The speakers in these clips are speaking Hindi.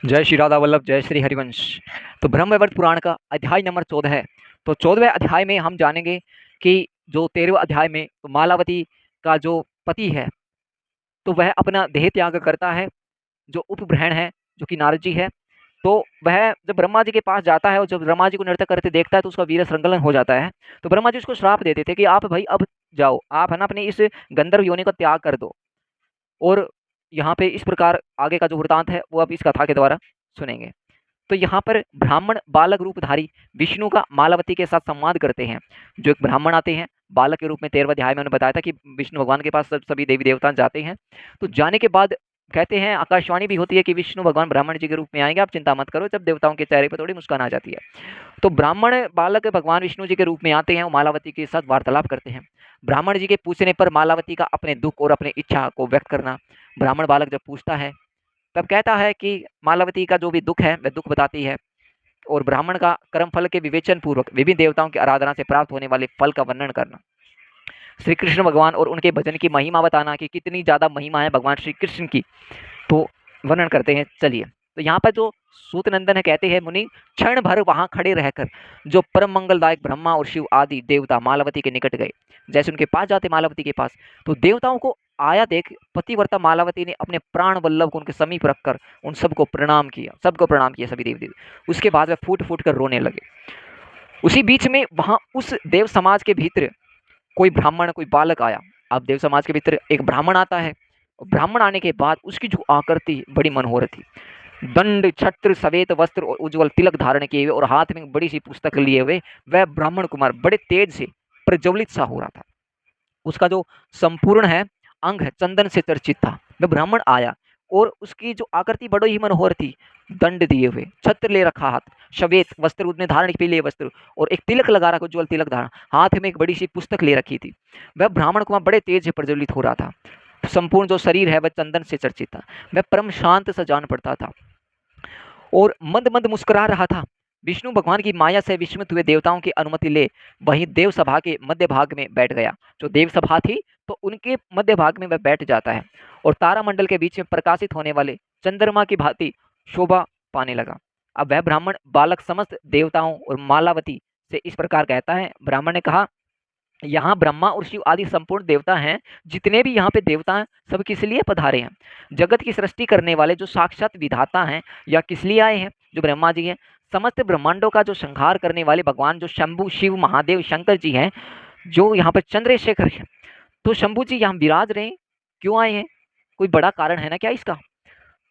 जय श्री राधा वल्लभ, जय श्री हरिवंश। तो ब्रह्मवैवर्त पुराण का अध्याय नंबर 14 है। तो 14वें अध्याय में हम जानेंगे कि जो 13वें अध्याय में तो मालावती का जो पति है तो वह अपना देह त्याग करता है। जो उपग्रहण है जो कि नारद जी है, तो वह जब ब्रह्मा जी के पास जाता है और जब ब्रह्मा जी को नृत्य करते देखता है तो उसका वीर संकलन हो जाता है। तो ब्रह्मा जी उसको श्राप देते थे कि आप भाई अब जाओ, आप है ना अपने इस गंधर्व योनि का त्याग कर दो। और यहाँ पे इस प्रकार आगे का जो वृतांत है वो अब इस कथा के द्वारा सुनेंगे। तो यहाँ पर ब्राह्मण बालक रूपधारी विष्णु का मालावती के साथ संवाद करते हैं। जो एक ब्राह्मण आते हैं बालक के रूप में, 13वें अध्याय में उन्होंने बताया था कि विष्णु भगवान के पास सभी देवी देवता जाते हैं। तो जाने के बाद कहते हैं, आकाशवाणी भी होती है कि विष्णु भगवान ब्राह्मण जी के रूप में आएंगे, आप चिंता मत करो। जब देवताओं के चेहरे पर थोड़ी मुस्कान आ जाती है, तो ब्राह्मण बालक भगवान विष्णु जी के रूप में आते हैं और मालावती के साथ वार्तालाप करते हैं। ब्राह्मण जी के पूछने पर मालावती का अपने दुख और अपनी इच्छा को व्यक्त करना। ब्राह्मण बालक जब पूछता है तब कहता है कि मालावती का जो भी दुख है वह दुख बताती है, और ब्राह्मण का कर्म फल के विवेचन पूर्वक विभिन्न देवताओं की आराधना से प्राप्त होने वाले फल का वर्णन करना। श्री कृष्ण भगवान और उनके भजन की महिमा बताना कि कितनी ज्यादा महिमा है भगवान श्री कृष्ण की, तो वर्णन करते हैं। चलिए, तो यहाँ पर जो सूत नंदन है कहते हैं, मुनि क्षण भर वहां खड़े रहकर जो परम मंगलदायक ब्रह्मा और शिव आदि देवता मालावती के निकट गए। जैसे उनके पास जाते मालावती के पास, तो देवताओं को आया देख पतिव्रता मालावती ने अपने प्राण वल्लभ को उनके समीप रखकर उन सबको प्रणाम किया, सभी देवी देवी। उसके बाद वह फूट फूट कर रोने लगे। उसी बीच में वहां उस देव समाज के भीतर कोई ब्राह्मण, कोई बालक आया। अब देव समाज के भीतर एक ब्राह्मण आता है। ब्राह्मण आने के बाद उसकी जो आकृति बड़ी मनोहर थी। दंड छत्र सवेत वस्त्र और उज्जवल तिलक धारण किए हुए और हाथ में बड़ी सी पुस्तक लिए हुए वह ब्राह्मण कुमार बड़े तेज से प्रज्वलित सा हो रहा था। उसका जो संपूर्ण है अंग है चंदन से चर्चित था। वह ब्राह्मण आया और उसकी जो आकृति बड़ी ही मनोहर थी। दंड दिए हुए, छत्र ले रखा हाथ, श्वेत वस्त्र उसने धारण, पीले वस्त्र, और एक तिलक लगा रखा, उज्जवल तिलक धारण, हाथ में एक बड़ी सी पुस्तक ले रखी थी। वह ब्राह्मण कुमार बड़े तेज से प्रज्वलित हो रहा था। संपूर्ण जो शरीर है वह चंदन से चर्चित था। वह परम शांत सा जान पड़ता था और मंद मंद मुस्कुरा रहा था। विष्णु भगवान की माया से विस्मित हुए देवताओं की अनुमति ले वहीं देव सभा के मध्य भाग में बैठ गया। जो देव सभा थी तो उनके मध्य भाग में वह बैठ जाता है और तारामंडल के बीच में प्रकाशित होने वाले चंद्रमा की भांति शोभा पाने लगा। अब वह ब्राह्मण बालक समस्त देवताओं और मालावती से इस प्रकार कहता है। ब्राह्मण ने कहा, यहाँ ब्रह्मा और शिव आदि संपूर्ण देवता हैं। जितने भी यहाँ पे देवता हैं सब किस लिए पधारे हैं? जगत की सृष्टि करने वाले जो साक्षात विधाता हैं या किस लिए आए हैं? जो ब्रह्मा जी हैं। समस्त ब्रह्मांडों का जो संहार करने वाले भगवान जो शंभु शिव महादेव शंकर जी हैं, जो यहाँ पर चंद्रशेखर है। तो शंभु जी यहाँ विराज रहे, क्यों आए हैं? कोई बड़ा कारण है ना क्या इसका?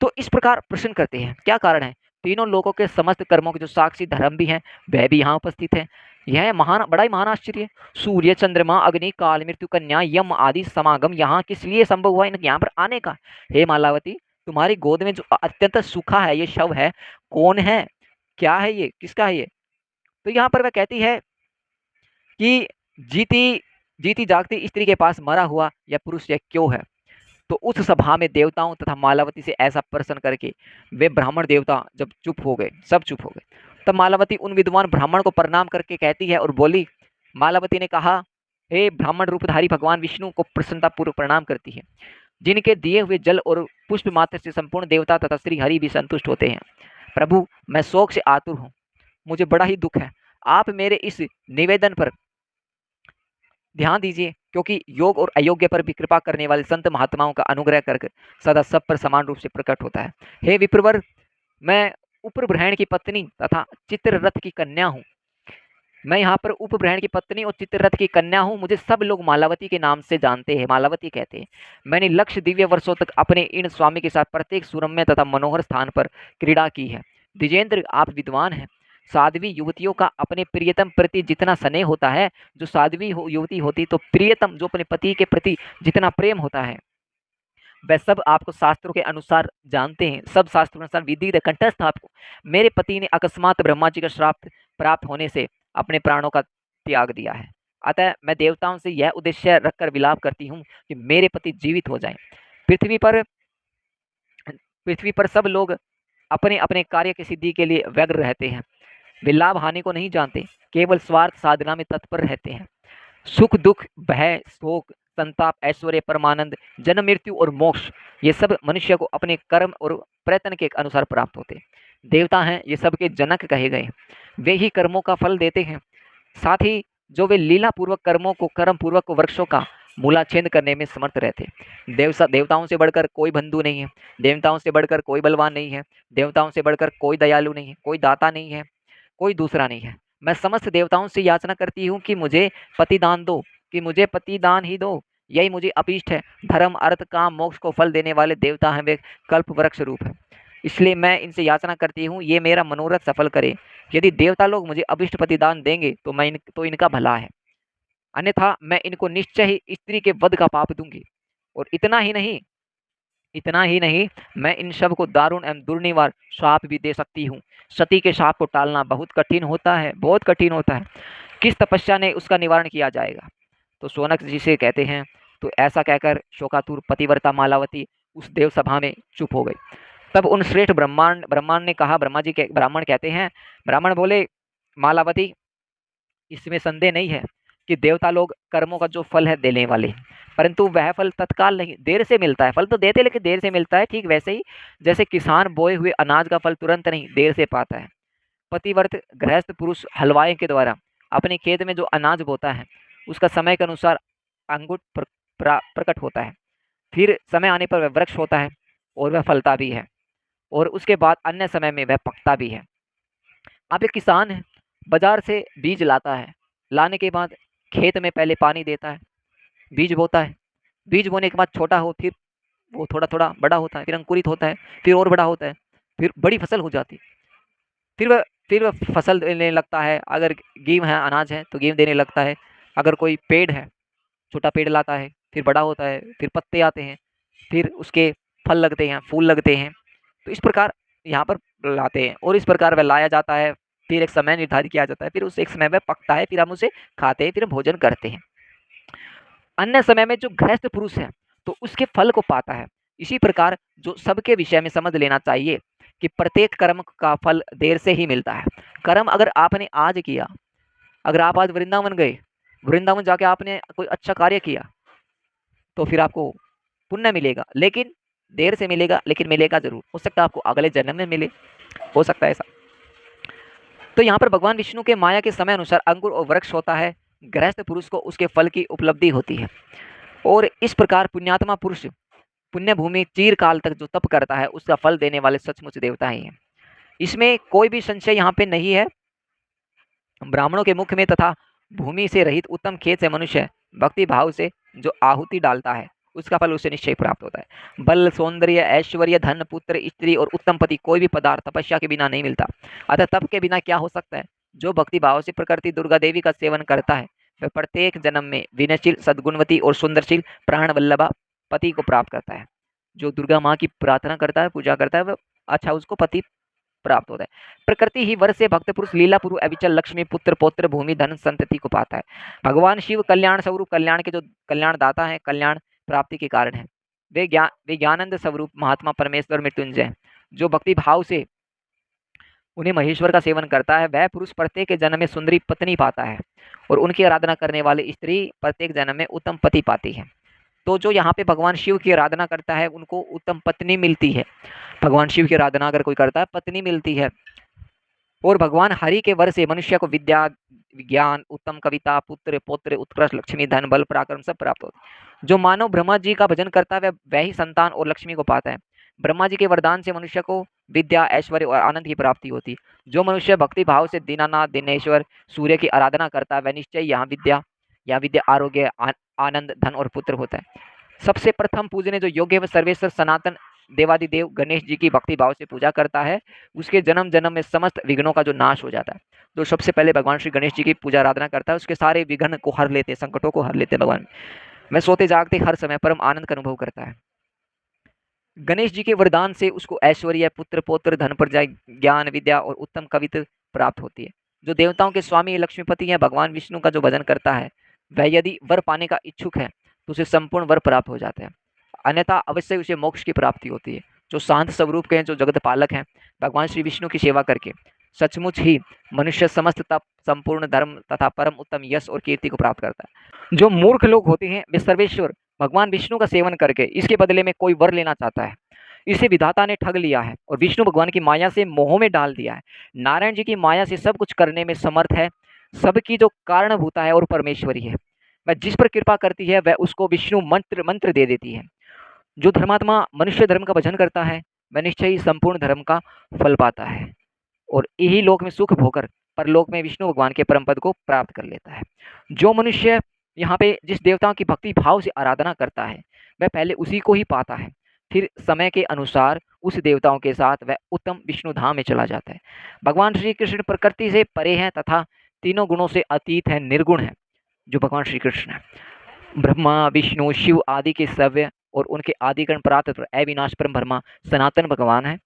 तो इस प्रकार प्रश्न करते हैं, क्या कारण है? तीनों लोगों के समस्त कर्मों के जो साक्षी धर्म भी हैं वह भी यहाँ उपस्थित है। यह महान, बड़ा ही महान आश्चर्य। सूर्य चंद्रमा अग्नि काल मृत्यु कन्या यम आदि समागम यहाँ किस लिए संभव हुआ इनके यहाँ पर आने का? हे मालावती, तुम्हारी गोद में जो अत्यंत सूखा है ये शव है, कौन है? क्या है ये? किसका है ये? तो यहाँ पर वह कहती है कि जीती जीती जागती स्त्री के पास मरा हुआ यह पुरुष यह क्यों है? तो उस सभा में देवताओं तथा मालावती से ऐसा प्रश्न करके वे ब्राह्मण देवता जब चुप हो गए, सब चुप हो गए, तब मालावती उन विद्वान ब्राह्मण को प्रणाम करके कहती है और बोली। मालावती ने कहा, हे ब्राह्मण रूपधारी भगवान विष्णु को प्रसन्नता पूर्वक प्रणाम करती है, जिनके दिए हुए जल और पुष्प मात्र से संपूर्ण देवता तथा श्री हरि भी संतुष्ट होते हैं। प्रभु, मैं शोक से आतुर हूँ, मुझे बड़ा ही दुख है। आप मेरे इस निवेदन पर ध्यान दीजिए, क्योंकि योग और अयोग्य पर भी कृपा करने वाले संत महात्माओं का अनुग्रह करके सदा सब पर समान रूप से प्रकट होता है। हे विप्रवर, मैं उपब्रहण की पत्नी तथा चित्ररथ की कन्या हूँ। मैं यहाँ पर उपब्रहण की पत्नी और चित्ररथ की कन्या हूँ। मुझे सब लोग मालावती के नाम से जानते हैं, मालावती कहते हैं। मैंने लक्ष्य दिव्य वर्षों तक अपने इन स्वामी के साथ प्रत्येक सुरम्य तथा मनोहर स्थान पर क्रीड़ा की है। द्विजेंद्र, आप विद्वान हैं। साध्वी युवतियों का अपने प्रियतम प्रति जितना स्नेह होता है, जो साध्वी युवती होती तो प्रियतम जो अपने पति के प्रति जितना प्रेम होता है, वह सब आपको शास्त्रों के अनुसार जानते हैं। सब शास्त्रों के अनुसार विदित कंठस्थ आपको। मेरे पति ने अकस्मात ब्रह्मा जी का श्राप प्राप्त होने से अपने प्राणों का त्याग दिया है। अतः मैं देवताओं से यह उद्देश्य रखकर विलाप करती हूँ कि मेरे पति जीवित हो जाएं। पृथ्वी पर पृथ्वी पर सब लोग अपने अपने कार्य की सिद्धि के लिए व्यग्र रहते हैं। वे लाभ हानि को नहीं जानते, केवल स्वार्थ साधना में तत्पर रहते हैं। सुख दुख भय शोक संताप, ऐश्वर्य, परमानंद, जन्म, मृत्यु और मोक्ष, ये सब मनुष्य को अपने कर्म और प्रयत्न के अनुसार प्राप्त होते हैं। देवता हैं ये सबके जनक कहे गए, वे ही कर्मों का फल देते हैं। साथ ही जो वे लीला पूर्वक कर्मों को, कर्म पूर्वक वृक्षों का मूलाच्छेद करने में समर्थ रहते। देवताओं से बढ़कर कोई बंधु नहीं है, देवताओं से बढ़कर कोई बलवान नहीं है, देवताओं से बढ़कर कोई दयालु नहीं है, कोई दाता नहीं है, कोई दूसरा नहीं है। मैं समस्त देवताओं से याचना करती हूँ कि मुझे पतिदान दो, कि मुझे पतिदान ही दो, यही मुझे अभीष्ट है। धर्म, अर्थ, काम, मोक्ष को फल देने वाले देवता हैं, वे कल्प वृक्ष रूप है, इसलिए मैं इनसे याचना करती हूँ ये मेरा मनोरथ सफल करे। यदि देवता लोग मुझे अभिष्ट प्रतिदान देंगे तो इनका भला है, अन्यथा मैं इनको निश्चय ही स्त्री के वध का पाप दूंगी। और इतना ही नहीं, मैं इन सब को दारुण एवं दुर्निवार शाप भी दे सकती हूँ। सती के शाप को टालना बहुत कठिन होता है, बहुत कठिन होता है। किस तपस्या ने उसका निवारण किया जाएगा? तो शौनक जी से कहते हैं। तो ऐसा कहकर शोकातुर पतिव्रता मालावती उस देव सभा में चुप हो गई। तब उन श्रेष्ठ ब्राह्मण ने कहा, ब्राह्मण कहते हैं, ब्राह्मण बोले, मालावती, इसमें संदेह नहीं है कि देवता लोग कर्मों का जो फल है देने वाले, परंतु वह फल तत्काल नहीं, देर से मिलता है। फल तो देते लेकिन देर से मिलता है। ठीक वैसे ही जैसे किसान बोए हुए अनाज का फल तुरंत नहीं, देर से पाता है। पतिव्रत गृहस्थ पुरुष हलवाई के द्वारा अपने खेत में जो अनाज बोता है उसका समय के अनुसार अंकुर प्रकट होता है, फिर समय आने पर वह वृक्ष होता है और वह फलता भी है, और उसके बाद अन्य समय में वह पकता भी है। अब एक किसान है, बाजार से बीज लाता है, लाने के बाद खेत में पहले पानी देता है, बीज बोता है, बीज बोने के बाद छोटा हो, फिर वो थोड़ा थोड़ा बड़ा होता है, फिर अंकुरित होता है, फिर और बड़ा होता है, फिर बड़ी फसल हो जाती है, फिर वह फसल देने लगता है। अगर गेहूँ है, अनाज है तो गेहूँ देने लगता है। अगर कोई पेड़ है, छोटा पेड़ लाता है, फिर बड़ा होता है, फिर पत्ते आते हैं, फिर उसके फल लगते हैं, फूल लगते हैं। तो इस प्रकार यहाँ पर लाते हैं और इस प्रकार वह लाया जाता है, फिर एक समय निर्धारित किया जाता है, फिर उस एक समय में पकता है, फिर हम उसे खाते हैं, फिर हम भोजन करते हैं। अन्य समय में जो गृहस्थ पुरुष है तो उसके फल को पाता है। इसी प्रकार जो सबके विषय में समझ लेना चाहिए कि प्रत्येक कर्म का फल देर से ही मिलता है। कर्म अगर आपने आज किया, अगर आप आज वृंदावन गए, वृंदावन जाके आपने कोई अच्छा कार्य किया तो फिर आपको पुण्य मिलेगा, लेकिन देर से मिलेगा, लेकिन मिलेगा जरूर। हो सकता है आपको अगले जन्म में मिले, हो सकता है ऐसा। तो यहाँ पर भगवान विष्णु के माया के समय अनुसार अंकुर और वृक्ष होता है, गृहस्थ पुरुष को उसके फल की उपलब्धि होती है। और इस प्रकार पुण्यात्मा पुरुष पुण्य भूमि चिरकाल तक जो तप करता है उसका फल देने वाले सचमुच देवता ही हैं। इसमें कोई भी संशय यहाँ पे नहीं है। ब्राह्मणों के मुख में तथा भूमि से रहित उत्तम खेत से मनुष्य भक्ति भाव से जो आहुति डालता है उसका फल उसे निश्चय प्राप्त होता है। बल, सौंदर्य, ऐश्वर्य, धन, पुत्र, स्त्री और उत्तम पति कोई भी पदार्थ तपस्या के बिना नहीं मिलता। अतः तप के बिना क्या हो सकता है? जो भक्ति भाव से प्रकृति दुर्गा देवी का सेवन करता है वह प्रत्येक जन्म में विनयशील, सद्गुणवती और सुंदरशील प्राण वल्लभा पति को प्राप्त करता है। जो दुर्गा माँ की प्रार्थना करता है, पूजा करता है, वह अच्छा उसको पति प्राप्त होता है। प्रकृति ही वर से भक्त पुरुष लीला पूर्व अविचल लक्ष्मी, पुत्र, पौत्र, भूमि, धन, संतति को पाता है। भगवान शिव कल्याण स्वरूप, कल्याण के जो कल्याण दाता है, कल्याण प्राप्ति के कारण है। वे ज्ञानंद स्वरूप महात्मा परमेश्वर मृत्युंजय, जो भक्ति भाव से उन्हें महेश्वर का सेवन करता है वह पुरुष प्रत्येक जन्म में सुंदरी पत्नी पाता है, और उनकी आराधना करने वाली स्त्री प्रत्येक जन्म में उत्तम पति पाती है। तो जो यहाँ पे भगवान शिव की आराधना करता है उनको उत्तम पत्नी मिलती है। भगवान शिव की आराधना अगर कोई करता है पत्नी मिलती है। और भगवान हरि के वर से मनुष्य को विद्या, विज्ञान, उत्तम कविता, पुत्र, पौत्र, उत्कृष्ट लक्ष्मी, धन, बल, पराक्रम सब प्राप्त होते हैं। जो मानव ब्रह्मा जी का भजन करता है वह ही संतान और लक्ष्मी को पाता है। ब्रह्मा जी के वरदान से मनुष्य को विद्या, ऐश्वर्य और आनंद की प्राप्ति होती है। जो मनुष्य भक्ति भाव से दीनानाथ, दिनेश्वर, सूर्य की आराधना करता है वह निश्चय यहाँ विद्या, आरोग्य, आनंद, धन और पुत्र होता है। सबसे प्रथम पूजने जो योग्य व सर्वेश्वर सनातन देवादिदेव गणेश जी की भक्ति भाव से पूजा करता है उसके जन्म जन्म में समस्त विघ्नों का जो नाश हो जाता है। जो सबसे पहले भगवान श्री गणेश जी की पूजा आराधना करता है उसके सारे विघ्न को हर लेते, संकटों को हर लेते भगवान। वह सोते जागते हर समय परम आनंद का अनुभव करता है। गणेश जी के वरदान से उसको ऐश्वर्य, पुत्र, पौत्र, धन, प्रजा, ज्ञान, विद्या और उत्तम कविता प्राप्त होती है। जो देवताओं के स्वामी लक्ष्मीपति है भगवान विष्णु का जो भजन करता है वह यदि वर पाने का इच्छुक है तो उसे संपूर्ण वर प्राप्त हो जाते हैं, अन्यथा अवश्य उसे मोक्ष की प्राप्ति होती है। जो शांत स्वरूप के हैं, जो जगत पालक हैं, भगवान श्री विष्णु की सेवा करके सचमुच ही मनुष्य समस्त तप, संपूर्ण धर्म तथा परम उत्तम यश और कीर्ति को प्राप्त करता है। जो मूर्ख लोग होते हैं वे सर्वेश्वर भगवान विष्णु का सेवन करके इसके बदले में कोई वर लेना चाहता है, इसे विधाता ने ठग लिया है और विष्णु भगवान की माया से मोह में डाल दिया है। नारायण जी की माया से सब कुछ करने में समर्थ है, सबकी जो कारणभूता है और परमेश्वरी है, वह जिस पर कृपा करती है वह उसको विष्णु मंत्र मंत्र दे देती है। जो धर्मात्मा मनुष्य धर्म का भजन करता है वह निश्चय ही संपूर्ण धर्म का फल पाता है और यही लोक में सुख भोकर परलोक में विष्णु भगवान के परम पद को प्राप्त कर लेता है। जो मनुष्य यहाँ पे जिस देवताओं की भक्ति भाव से आराधना करता है वह पहले उसी को ही पाता है, फिर समय के अनुसार उस देवताओं के साथ वह उत्तम विष्णु धाम में चला जाता है। भगवान श्री कृष्ण प्रकृति से परे हैं तथा तीनों गुणों से अतीत है, निर्गुण है। जो भगवान श्री कृष्ण है ब्रह्मा विष्णु शिव आदि के सव्य और उनके आदिकरण परात्पर अविनाश परम ब्रह्मा सनातन भगवान है।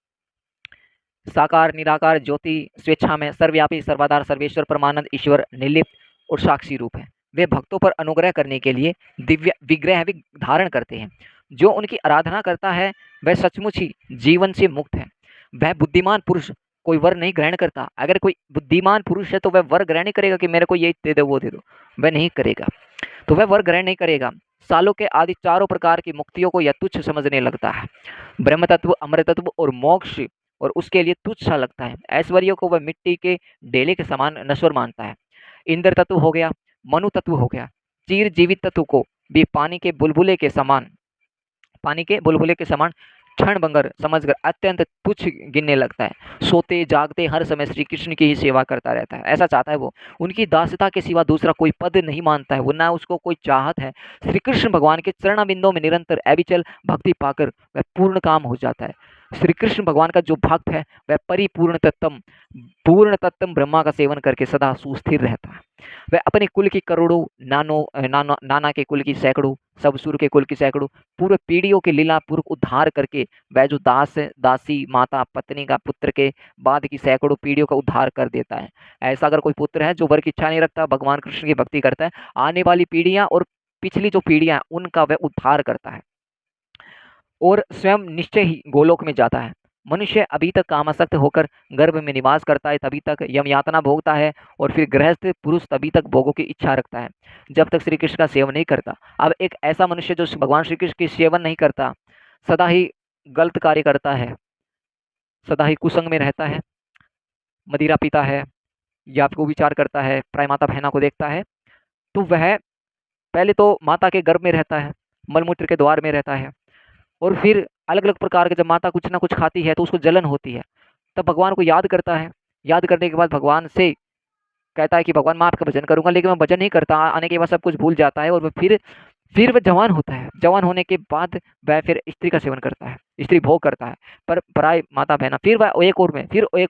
साकार निराकार ज्योति स्वेच्छा में सर्वव्यापी सर्वाधार सर्वेश्वर परमानंद ईश्वर निर्लिप्त और साक्षी रूप है। वे भक्तों पर अनुग्रह करने के लिए दिव्य विग्रह भी धारण करते हैं। जो उनकी आराधना करता है वह सचमुच ही जीवन से मुक्त है। वह बुद्धिमान पुरुष कोई वर नहीं ग्रहण करता। अगर कोई बुद्धिमान पुरुष है तो वह वर ग्रहण नहीं करेगा कि मेरे को ये दे दो वो दे दो, वह नहीं करेगा। तो वह वर ग्रहण नहीं करेगा। सालों के आदि चारों प्रकार की मुक्तियों को यह तुच्छ समझने लगता है। ब्रह्म तत्व, अमृत तत्व और मोक्ष और उसके लिए तुच्छ सा लगता है। ऐश्वर्यों को वह मिट्टी के ढेले के समान नश्वर मानता है। इंद्र तत्व हो गया, मनु तत्व हो गया, चिर जीवित तत्व को भी पानी के बुलबुले के समान क्षणभंगर समझकर अत्यंत तुच्छ गिनने लगता है। सोते जागते हर समय श्री कृष्ण की ही सेवा करता रहता है। ऐसा चाहता है वो, उनकी दासता के सिवा दूसरा कोई पद नहीं मानता है वो, ना उसको कोई चाहत है। श्री कृष्ण भगवान के चरण बिंदों में निरंतर अविचल भक्ति पाकर वह पूर्ण काम हो जाता है। श्री कृष्ण भगवान का जो भक्त है वह पूर्ण तत्तम ब्रह्मा का सेवन करके सदा सुस्थिर रहता है। वह अपने कुल की करोड़ों नाना के कुल की सैकड़ों, सब सुर के कुल की सैकड़ों पूर्व पीढ़ियों के लीला पूर्व उद्धार करके वह जो दासी माता पत्नी का पुत्र के बाद की सैकड़ों पीढ़ियों का उद्धार कर देता है। ऐसा अगर कोई पुत्र है जो वर की इच्छा नहीं रखता, भगवान कृष्ण की भक्ति करता है, आने वाली पीढ़ियां और पिछली जो पीढ़ियां उनका वह उद्धार करता है और स्वयं निश्चय ही गोलोक में जाता है। मनुष्य अभी तक कामासक्त होकर गर्भ में निवास करता है, तभी तक यम यातना भोगता है और फिर गृहस्थ पुरुष तभी तक भोगों की इच्छा रखता है जब तक श्री कृष्ण का सेवन नहीं करता। अब एक ऐसा मनुष्य जो भगवान श्री कृष्ण की सेवन नहीं करता, सदा ही गलत कार्य करता है, सदा ही कुसंग में रहता है, मदिरा पीता है या आपको विचार करता है, प्राय माता बहना को देखता है, तो वह पहले तो माता के गर्भ में रहता है, मलमूत्र के द्वार में रहता है और फिर अलग अलग प्रकार के जब माता कुछ ना कुछ खाती है तो उसको जलन होती है, तब भगवान को याद करता है। याद करने के बाद भगवान से कहता है कि भगवान मैं आपका भजन करूंगा, लेकिन मैं भजन नहीं करता। आने के बाद सब कुछ भूल जाता है और फिर वह जवान होता है। जवान होने के बाद वह फिर स्त्री का सेवन करता है, स्त्री भोग करता है, पर पराय माता बहना, फिर वह एक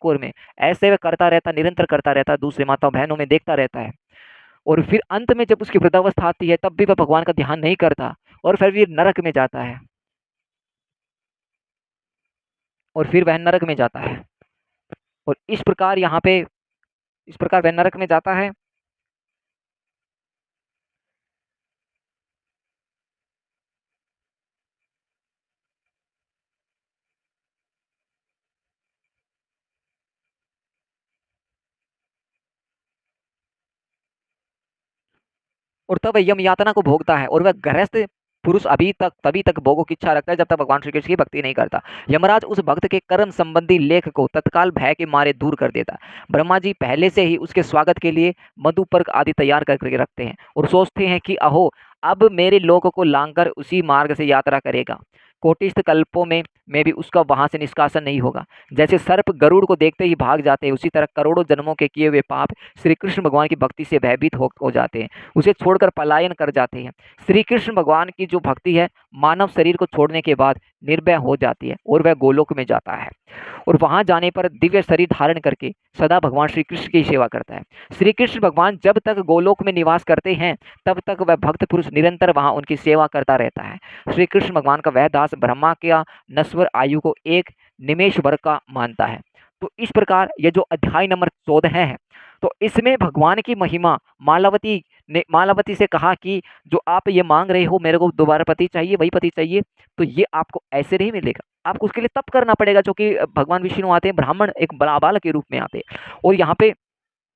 और में ऐसे वह करता रहता, निरंतर करता रहता, दूसरे माता बहनों में देखता रहता है और फिर अंत में जब उसकी वृद्धावस्था आती है तब भी वह भगवान का ध्यान नहीं करता और फिर नरक में जाता है और इस प्रकार वह नरक में जाता है। और तब वह यम यातना को भोगता है और वह गृहस्थ पुरुष तभी तक भोगों की इच्छा रखता है जब तक भगवान श्री कृष्ण की भक्ति नहीं करता। यमराज उस भक्त के कर्म संबंधी लेख को तत्काल भय के मारे दूर कर देता है। ब्रह्मा जी पहले से ही उसके स्वागत के लिए मधुपर्क आदि तैयार करके रखते हैं और सोचते हैं कि अहो अब मेरे लोक को लांघकर उसी मार्ग से यात्रा करेगा। कोटिस्थ कल्पों में भी उसका वहां से निष्कासन नहीं होगा। जैसे सर्प गरुड़ को देखते ही भाग जाते हैं, उसी तरह करोड़ों जन्मों के किए हुए पाप श्री कृष्ण भगवान की भक्ति से भयभीत हो जाते हैं, उसे छोड़कर पलायन कर जाते हैं। श्री कृष्ण भगवान की जो भक्ति है मानव शरीर को छोड़ने के बाद निर्भय हो जाती है और वह गोलोक में जाता है और वहां जाने पर दिव्य शरीर धारण करके सदा भगवान श्री कृष्ण की सेवा करता है। श्री कृष्ण भगवान जब तक गोलोक में निवास करते हैं तब तक वह भक्त पुरुष निरंतर वहां उनकी सेवा करता रहता है। श्री कृष्ण भगवान का वह दास ब्रह्मा के नश्वर आयु को एक निमेष भर का मानता है। तो इस प्रकार ये जो अध्याय नंबर 14 है, तो इसमें भगवान की महिमा मालावती ने मालावती से कहा कि जो आप ये मांग रहे हो मेरे को दोबारा पति चाहिए, वही पति चाहिए, तो ये आपको ऐसे नहीं मिलेगा। आपको उसके लिए तप करना पड़ेगा, जो कि भगवान विष्णु आते हैं ब्राह्मण एक बालक के रूप में आते हैं। और यहाँ पे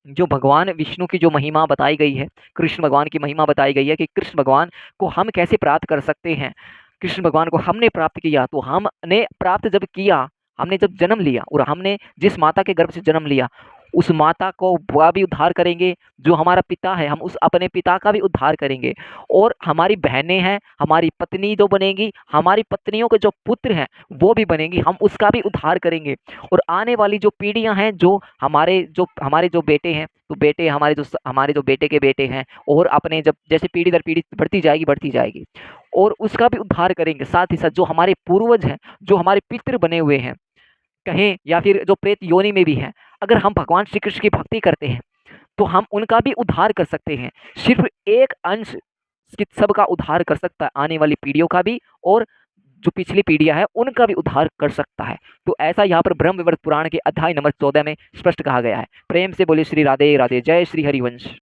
जो भगवान विष्णु की जो महिमा बताई गई है, कृष्ण भगवान की महिमा बताई गई है कि कृष्ण भगवान को हम कैसे प्राप्त कर सकते हैं। कृष्ण भगवान को हमने प्राप्त किया, तो हमने प्राप्त जब किया, हमने जब जन्म लिया और हमने जिस माता के गर्भ से जन्म लिया, उस माता को वह भी उद्धार करेंगे, जो हमारा पिता है हम उस अपने पिता का भी उद्धार करेंगे। और हमारी बहनें हैं, हमारी पत्नी जो बनेगी, हमारी पत्नियों के जो पुत्र हैं वो भी बनेंगी, हम उसका भी उद्धार करेंगे। और आने वाली जो पीढ़ियां हैं, जो हमारे जो बेटे हैं, तो बेटे हमारे जो बेटे के बेटे हैं, और अपने जब जैसे पीढ़ी दर पीढ़ी बढ़ती जाएगी, और उसका भी उद्धार करेंगे। साथ ही साथ जो हमारे पूर्वज हैं, जो हमारे पितृ बने हुए हैं कहें, या फिर जो प्रेत योनि में भी हैं, अगर हम भगवान श्री कृष्ण की भक्ति करते हैं तो हम उनका भी उद्धार कर सकते हैं। सिर्फ एक अंश सबका उद्धार कर सकता है, आने वाली पीढ़ियों का भी, और जो पिछली पीढ़ियां हैं उनका भी उद्धार कर सकता है। तो ऐसा यहाँ पर ब्रह्म वैवर्त पुराण के अध्याय नंबर 14 में स्पष्ट कहा गया है। प्रेम से बोले श्री राधे राधे, जय श्री हरिवंश।